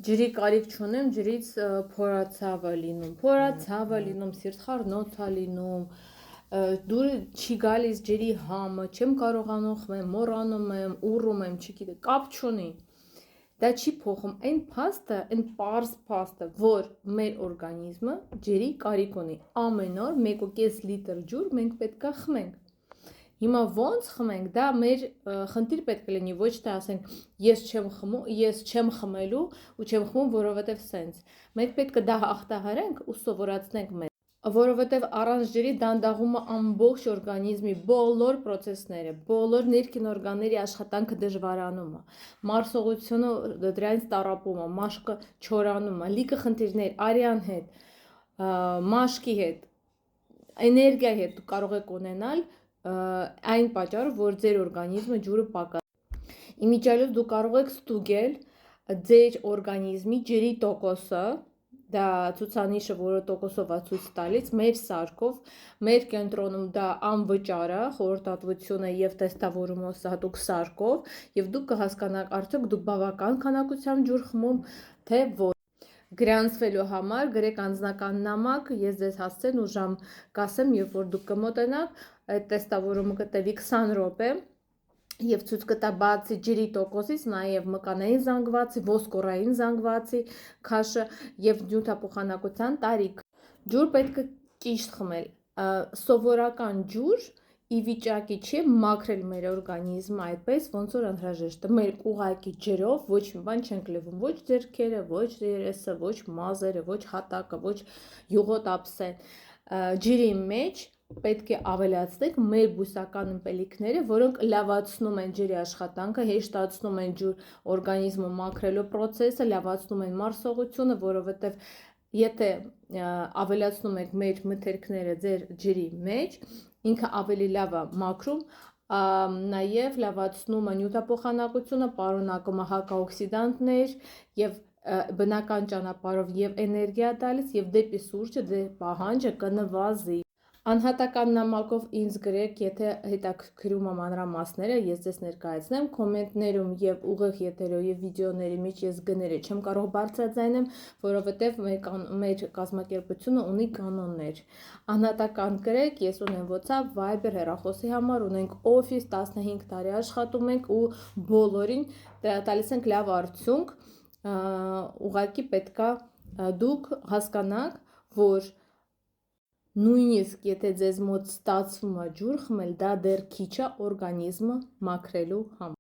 ջրի կարիք չունեմ, ջրից փորացավ է լինում, սիրտխառնոց է լինում, դուր չի գալիս ջրի համը, չեմ կարողանում խմեմ, մոռանում եմ, ուռում եմ, չգիտեմ, կապ չունի։ Դա չի փոխում այն փաստը, այն պարզ փաստը, որ մեր օրգանիզմը ջրի կարիք ունի։ Ամեն օր 1.5 լիտր ջուր մենք պետք է խմենք։ Հիմա ոնց խմենք, դա մեր խնդիր պետք է լինի, ոչ թե ասենք ես չեմ խմելու ու չեմ խմում, որովհետև սենց։ Մենք պետք է դա հաղթահարենք ու սովորացնենք մեզ, որովհետև առանց ջրի դանդաղում է ամբողջ օրգանիզմի բոլոր պրոցեսները, բոլոր ներքին օրգանների աշխատանքը դժվարանում է, մարսողությունը դրանից տառապում է, մաշկը չորանում է, լիքը խնդիրներ արյան հետ, մաշկի հետ, էներգիայի հետ դուք կարող եք ունենալ այն պատճառով, որ ձեր օրգանիզմը ջուրը պակաս։ Իմիջիայլոց դուք կարող եք ստուգել ձեր օրգանիզմի ջրի տոկոսը, դա ցուցանիշը, որը տոկոսով է ցույց տալիս, մեր սարքով, մեր կենտրոնում դա անվճար է, խորհրդատվությունը եւ տեստավորումը հատուկ սարքով, եւ դուք կհասկանաք արդյոք դուք բավական քանակությամբ ջուր խմում, թե ոչ։ Գրանցվելու համար գրեք անձնական նամակ, ես ձեզ հասցեն ու ժամ կասեմ, երբ որ դուք կմոտենաք, այդ տեստավորումը կտևի 20 րոպե եւ ցույց կտա բացի ջրի տոկոսից նաեւ մկանային զանգվածի, ոսկորային զանգվածի քաշը եւ նյութափոխանակության տարիք։ Ջուր պետք է ճիշտ խմել, սովորական ջուր ի վիճակի չի մաքրել մեր օրգանիզմը այդպես, ոնց որ անհրաժեշտ է։ Մեր ուղակի ջրով ոչ մի բան չենք լվում, ոչ ձեռքերը, ոչ երեսը, ոչ մազերը, ոչ հատակը, ոչ յուղոտ ափսեն։ Ջրի մեջ պետք է ավելացնենք մեր բուսական ըմպելիքները, որոնք լավացնում են ջրի աշխատանքը, հեշտացնում են ջուր օրգանիզմը մաքրելու process-ը, լավացնում են մարսողությունը, որովհետև եթե ավելացնում եք մեր մթերքները ձեր ջրի մեջ, ինքը ավելի լավ է մաքրում, նաև լավացնում է նյութափոխանակությունը, պարունակում է հակաօքսիդանտներ եւ բնական ճանապարհով եւ էներգիա տալիս եւ դեպի սուրճը դե պահանջը կնվազի։ Անհատական նամակով ինձ գրեք, եթե հետաքրքրում է մանրամասները, ես ձեզ ներկայացնեմ, կոմենտներում եւ ուղիղ եթերով եւ վիդեոների մեջ ես գները չեմ կարող բարձրաձայնեմ, որովհետեւ մեր կազմակերպությունը ունի կանոններ։ Անհատական գրեք, ես ունեմ WhatsApp, Viber հեռախոսի համար, ունենք Office, 15 տարի աշխատում ենք ու բոլորին տալիս ենք լավ արդյունք, ուղղակի պետքա դուք հասկանաք, որ նույնիսկ եթե ձեզ մոտ ստացվում է ջուր խմել, դա դեռ քիչ է օրգանիզմը մաքրելու համար։